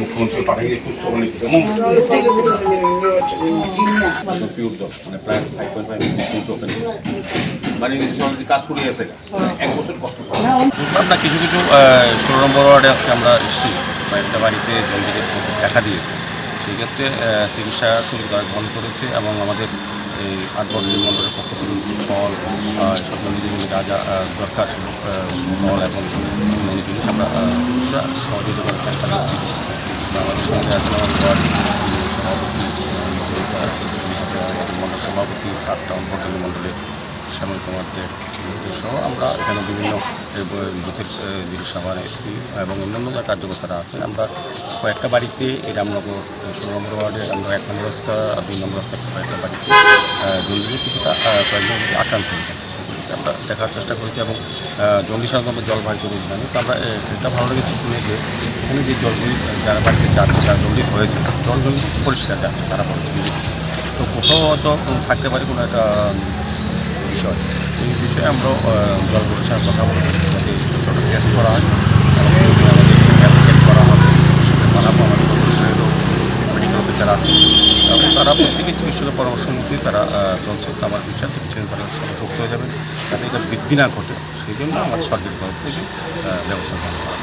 মুখ্যমন্ত্রী পাঠিয়ে সুস্থ হলে মানে প্রায় 5.5 মুখ্যমন্ত্রী ওপেন মানে কাজ ছুটে গেছে 1 বছর কষ্ট বুঝলাম না। কিছু কিছু 16 নম্বর ওয়ার্ডে আজকে আমরা এসেছি কয়েকটা বাড়িতে জলদিকে দেখা দিয়েছে, সেক্ষেত্রে চিকিৎসা শুরু করা বন্ধ করেছে এবং আমাদের এই আটবর্তী মন্ডলের পক্ষ থেকে ফল সব জমি যা যা দরকার ফল এবং অন্যান্য জিনিস আমরা কিছুটা সহযোগিতা করার চেষ্টা করছি। আমাদের সঙ্গে আছেন আমাদের ওয়ার্ড সভাপতি মন্ডল সভাপতি 8টা অন্তর্গত মন্ডলের শ্যামল কুমার দেব সহ আমরা এখানে বিভিন্ন বুথের জিনিস সভানেত্রী এবং অন্যান্য যা কার্যকর্তারা আছে। আমরা কয়েকটা বাড়িতে এই রামনগর 16 নম্বর ওয়ার্ডে আমরা 1 নম্বর রাস্তা 2 নম্বর রাস্তা কয়েকটা বাড়িতে জলদি কিছুটা কয়েকজন আক্রান্ত হয়েছে আমরা দেখার চেষ্টা করেছি এবং জঙ্গি সাধারণত জলবাহিত রোগ জানি। তো আমরা এটা ভালো লেগেছে শুনে যে এখানে যে জলগুলি যারা বাড়িতে যাচ্ছে যারা জন্ডিস হয়েছে জলগুলি পরিষ্কার যাচ্ছে তারা বলছে। তো কোথাও হয়তো থাকতে পারে কোনো একটা বিষয়, এই বিষয়ে আমরা জল পরিষ্কার কথা বলবো যাতে টেস্ট করা হয় এবং আমাদের চেক করা হবে সেটা বানাবো। আমাদের মেডিকেল অফিসার আছে এবং তারা প্রত্যেকে চিকিৎসকের পরামর্শ মধ্যেই তারা চলছে। তো আমার বিশ্বাস চিকিৎসা তারা সবাই সুস্থ হয়ে যাবে যাতে এটা বৃদ্ধি না ঘটে, সেই জন্য আমাদের সরকারের তরফ থেকে ব্যবস্থা করা